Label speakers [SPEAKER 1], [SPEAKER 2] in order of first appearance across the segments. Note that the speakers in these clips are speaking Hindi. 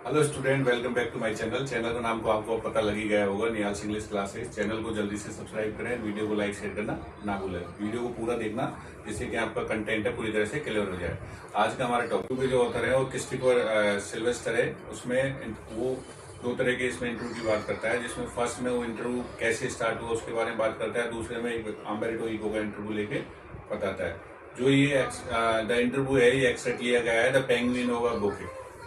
[SPEAKER 1] Hello student, welcome back to my channel. Channel का नाम को आपको पता लग ही गया होगा, निहाल इंग्लिश क्लासेस। चैनल को जल्दी से सब्सक्राइब करें, वीडियो को लाइक शेयर करना ना भूलें। वीडियो को पूरा देखना जिससे कि आपका कंटेंट है पूरी तरह से क्लियर हो जाए। आज का हमारा टॉपिक के जो ऑथर है वो क्रिस्टोफर सिल्वेस्टर है। उसमें वो दो तरह के इसमें इंटरव्यू की बात करता है, जिसमें फर्स्ट में वो इंटरव्यू कैसे स्टार्ट हुआ उसके बारे में बात करता है। दूसरे में एक अम्बेर्टो इको का इंटरव्यू लेके बताता है। जो ये द इंटरव्यू है, ये एक्सट्रैक्ट लिया गया है द पेंगुइन ओवर बुक।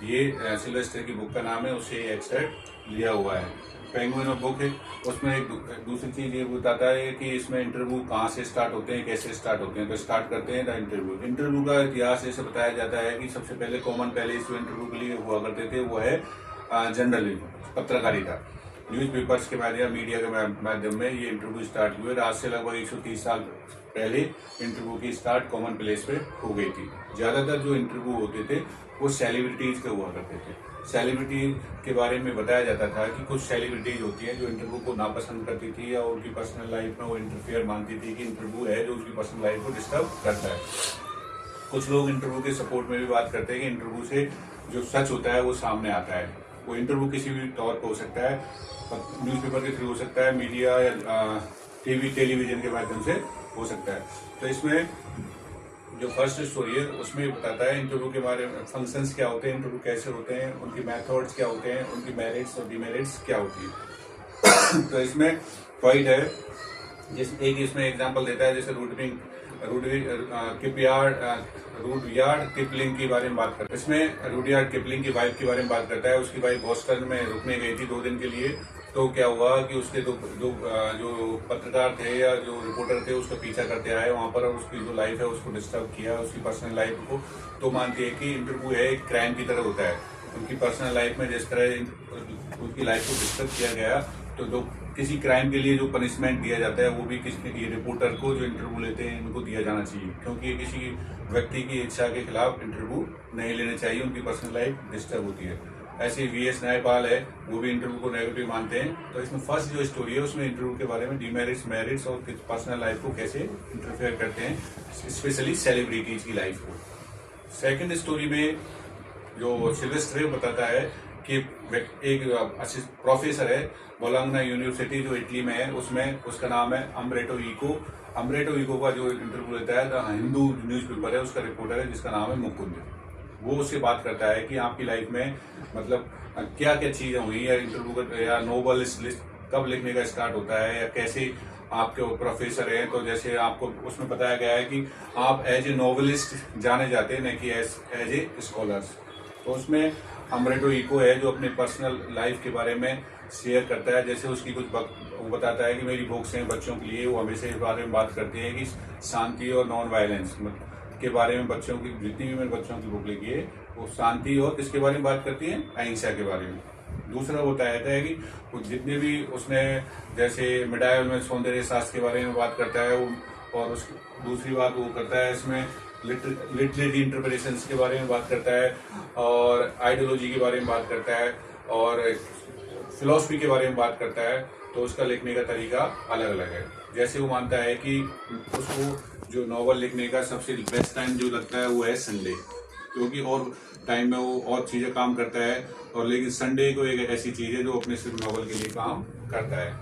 [SPEAKER 1] ये सिल्वेस्टर की बुक का नाम है, उससे ये एक्सट्रैक्ट लिया हुआ है। पेंगुइन ऑफ बुक है। उसमें एक दूसरी चीज ये बताता है कि इसमें इंटरव्यू कहाँ से स्टार्ट होते हैं, कैसे स्टार्ट होते हैं। तो स्टार्ट करते हैं द इंटरव्यू। इंटरव्यू का इतिहास ऐसे बताया जाता है कि सबसे पहले कॉमन पहले इस इंटरव्यू के लिए हुआ करते थे वो है जर्नलिज्म, पत्रकारिता। न्यूज़पेपर्स के माध्यम मीडिया के माध्यम में ये इंटरव्यू स्टार्ट हुए। आज से लगभग 130 साल पहले इंटरव्यू की स्टार्ट कॉमन प्लेस पे हो गई थी। ज्यादातर जो इंटरव्यू होते थे वो सेलिब्रिटीज के हुआ करते थे। सेलिब्रिटी के बारे में बताया जाता था कि कुछ सेलिब्रिटीज होती है जो इंटरव्यू को नापसंद करती थी या उनकी पर्सनल लाइफ में वो इंटरफेयर मानती थी कि इंटरव्यू है जो उसकी पर्सनल लाइफ को डिस्टर्ब करता है। कुछ लोग इंटरव्यू के सपोर्ट में भी बात करते हैं कि इंटरव्यू से जो सच होता है वो सामने आता है। वो इंटरव्यू किसी भी तौर पर हो सकता है, न्यूज़पेपर के थ्रू हो सकता है, मीडिया या टीवी टेलीविजन के माध्यम से हो सकता है। तो इसमें जो फर्स्ट स्टोरी है उसमें बताता है इंटरव्यू के बारे में, फंक्शंस क्या होते हैं, इंटरव्यू कैसे होते हैं, उनकी मेथड्स क्या होते हैं, उनकी मेरिट्स और डिमेरिट्स क्या होती है। तो इसमें पॉइंट है, एक इसमें एग्जांपल देता है, जैसे रूडयार्ड किपलिंग के बारे में बात करता है। इसमें रूडयार्ड किपलिंग की वाइफ के बारे में बात करता है। उसकी वाइफ बॉस्टन में रुकने गई थी 2 दिन के लिए। तो क्या हुआ कि उसके दो जो पत्रकार थे या जो रिपोर्टर थे उसका पीछा करते आए वहां पर, और उसकी जो लाइफ है उसको डिस्टर्ब किया, उसकी पर्सनल लाइफ को। तो मानती है कि इंटरव्यू है एक क्राइम की तरह होता है। उनकी पर्सनल लाइफ में जिस तरह उनकी लाइफ को डिस्टर्ब किया गया, तो जो किसी क्राइम के लिए जो पनिशमेंट दिया जाता है वो भी किसी ये रिपोर्टर को जो इंटरव्यू लेते हैं इनको दिया जाना चाहिए, क्योंकि ये किसी व्यक्ति की इच्छा के खिलाफ इंटरव्यू नहीं लेने चाहिए, उनकी पर्सनल लाइफ डिस्टर्ब होती है। ऐसे वीएस न्यायपाल है, वो भी इंटरव्यू को नेगेटिव मानते हैं। तो इसमें फर्स्ट जो स्टोरी है उसमें इंटरव्यू के बारे में डिमेरिट्स, मेरिट्स और पर्सनल लाइफ को कैसे इंटरफेयर करते हैं, स्पेशली सेलिब्रिटीज की लाइफ को। सेकंड स्टोरी में जो सिल्वेस्टर बताता है कि एक प्रोफेसर है बोलोग्ना यूनिवर्सिटी जो इटली में है, उसमें उसका नाम है अम्ब्रेटो इको। अम्ब्रेटो इको का जो इंटरव्यू लेता है द हिंदू न्यूज़पेपर है, उसका रिपोर्टर है जिसका नाम है मुकुंद। वो उससे बात करता है कि आपकी लाइफ में मतलब क्या क्या चीजें हुई, या इंटरव्यू या नोवेल कब लिखने का स्टार्ट होता है, या कैसे आपके प्रोफेसर हैं। तो जैसे आपको उसमें बताया गया है कि आप एज ए नोवेलिस्ट जाने जाते हैं, न कि एज ए स्कॉलर्स। तो उसमें अम्ब्रेटो इको है जो अपने पर्सनल लाइफ के बारे में शेयर करता है। जैसे उसकी कुछ वो बताता है कि मेरी बुक्स हैं बच्चों के लिए, वो हमेशा इस बारे में बात करते हैं कि शांति और नॉन वायलेंस के बारे में। बच्चों की जितनी भी मैंने बच्चों की बुक लिखी है वो शांति और किसके बारे में बात करती है, अहिंसा के बारे में। दूसरा वो बताया है कि जितने भी उसने जैसे मिडाइवल में सौंदर्य शास्त्र के बारे में बात करता है वो, और उसकी दूसरी बात वो करता है इसमें लिटरेरी इंटरप्रिटेशन के बारे में बात करता है, और आइडियोलॉजी के बारे में बात करता है, और फिलॉसफी के बारे में बात करता है। तो उसका लिखने का तरीका अलग अलग है। जैसे वो मानता है कि उसको जो नॉवल लिखने का सबसे बेस्ट टाइम जो लगता है वो है संडे, क्योंकि और टाइम में वो और चीजें काम करता है, और लेकिन संडे को एक ऐसी चीज है जो अपने सिर्फ नॉवल के लिए काम करता है।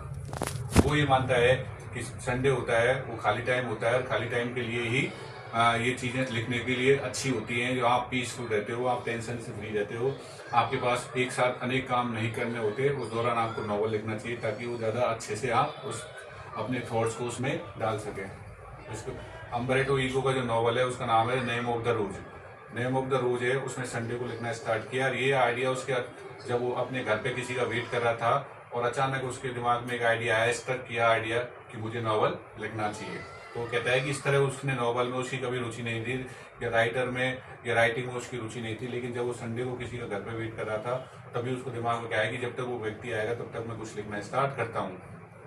[SPEAKER 1] वो ये मानता है कि संडे होता है वो खाली टाइम होता है, और खाली टाइम के लिए ही ये चीजें लिखने के लिए अच्छी होती हैं। जो आप पीसफुल रहते हो, आप टेंशन से फ्री रहते हो, आपके पास एक साथ अनेक काम नहीं करने होते, उस दौरान आपको नॉवल लिखना चाहिए ताकि वो ज़्यादा अच्छे से आप उस अपने थॉट्स को उसमें डाल सकें। इसको अम्ब्रेटो इको का जो नॉवल है उसका नाम है name of the rose. Name of the rose है, उसने संडे को लिखना स्टार्ट किया। और ये आइडिया उसके जब वो अपने घर पे किसी का वेट कर रहा था, और अचानक उसके दिमाग में एक आइडिया आया, स्ट्रक किया आइडिया कि मुझे नॉवल लिखना चाहिए। तो वो कहता है कि इस तरह उसने नॉवल में उसकी कभी रुचि नहीं थी, या राइटर में या राइटिंग में उसकी रुचि नहीं थी, लेकिन जब वो संडे को किसी का घर पे वेट कर रहा था तभी उसको दिमाग में क्या है कि जब तक वो व्यक्ति आएगा तब तक मैं कुछ लिखना स्टार्ट करता हूँ।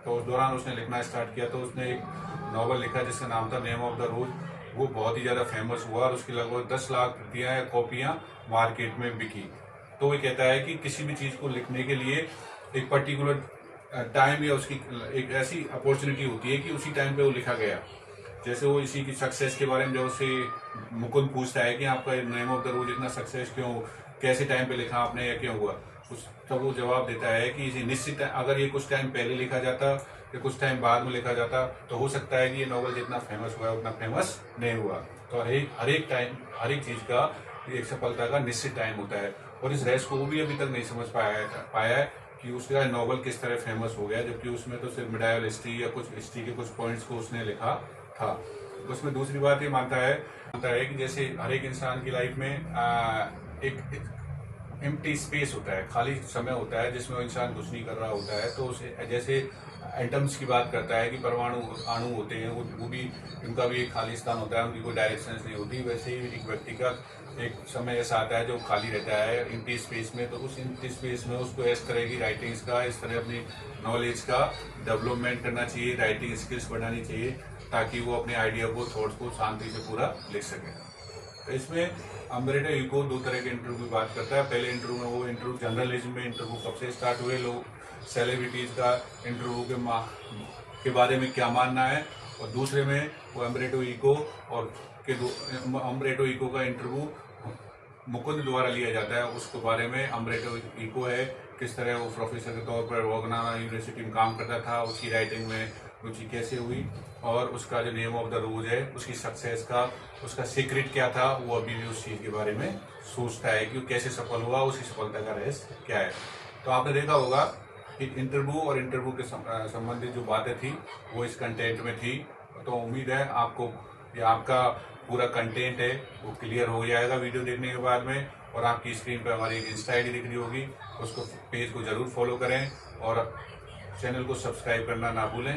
[SPEAKER 1] तो उस दौरान उसने लिखना स्टार्ट किया। तो उसने एक नॉवल लिखा जिसका नाम था नेम ऑफ द रोज। वो बहुत ही ज़्यादा फेमस हुआ और उसकी लगभग 10 लाख प्रतियां या कॉपियां मार्केट में बिकी। तो वो कहता है कि किसी भी चीज़ को लिखने के लिए एक पर्टिकुलर टाइम या उसकी एक ऐसी अपॉर्चुनिटी होती है कि उसी टाइम पे वो लिखा गया। जैसे वो इसी की सक्सेस के बारे में जब उससे मुकुंद पूछता है कि आपका नेम ऑफ द रोज इतना सक्सेस क्यों कैसे टाइम पे लिखा आपने या क्यों हुआ, उस तब वो जवाब देता है कि इसी निश्चित अगर ये कुछ टाइम पहले लिखा जाता या कुछ टाइम बाद में लिखा जाता तो हो सकता है कि ये नॉवल जितना फेमस हुआ है उतना फेमस नहीं हुआ। तो हर एक चीज का एक सफलता का निश्चित टाइम होता है, और इस रहस्य को वो भी अभी तक नहीं समझ पाया है कि उसका नॉवल किस तरह फेमस हो गया, जबकि उसमें तो सिर्फ मिडाइवल हिस्ट्री या कुछ हिस्ट्री के कुछ पॉइंट्स को उसने लिखा था। उसमें दूसरी बात ये मानता है कि जैसे हर एक इंसान की लाइफ में एक एम्प्टी स्पेस होता है, खाली समय होता है जिसमें वो इंसान कुछ नहीं कर रहा होता है। तो उसे जैसे एटम्स की बात करता है कि परमाणु अणु होते हैं, वो भी उनका भी एक खाली स्थान होता है, उनकी कोई डायरेक्शन नहीं होती। वैसे ही एक व्यक्ति का एक समय ऐसा आता है जो खाली रहता है एम्प्टी स्पेस में, तो उस एम्प्टी स्पेस में उसको इस तरह की राइटिंग्स का, इस तरह अपनी नॉलेज का डेवलपमेंट करना चाहिए, राइटिंग स्किल्स बढ़ानी चाहिए, ताकि वो अपने आइडिया को, थॉट्स को शांति से पूरा लिख सके। तो इसमें अम्बरेटो इको दो तरह के इंटरव्यू की बात करता है। पहले इंटरव्यू में वो इंटरव्यू जनरलिज्म में इंटरव्यू कब से स्टार्ट हुए, लोग सेलिब्रिटीज का इंटरव्यू के बारे में क्या मानना है, और दूसरे में वो अम्बरेटो इको अम्बरेटो इको का इंटरव्यू मुकुंद द्वारा लिया जाता है। उसके बारे में अम्बरेटो इको है, किस तरह वो प्रोफेसर के तौर पर वोगनाना यूनिवर्सिटी में काम करता था, उसकी राइटिंग में रुचि कैसे हुई, और उसका जो नेम ऑफ द रोज है उसकी सक्सेस का उसका सीक्रेट क्या था, वो अभी भी उस चीज़ के बारे में सोचता है कि वो कैसे सफल हुआ, उसकी सफलता का रहस्य क्या है। तो आपने देखा होगा कि इंटरव्यू और इंटरव्यू के संबंधित जो बातें थी वो इस कंटेंट में थी। तो उम्मीद है आपको ये आपका पूरा कंटेंट है वो क्लियर हो जाएगा वीडियो देखने के बाद में, और आपकी स्क्रीन पर हमारी एक इंस्टा आईडी दिख रही होगी, उसको पेज को जरूर फॉलो करें और चैनल को सब्सक्राइब करना ना भूलें।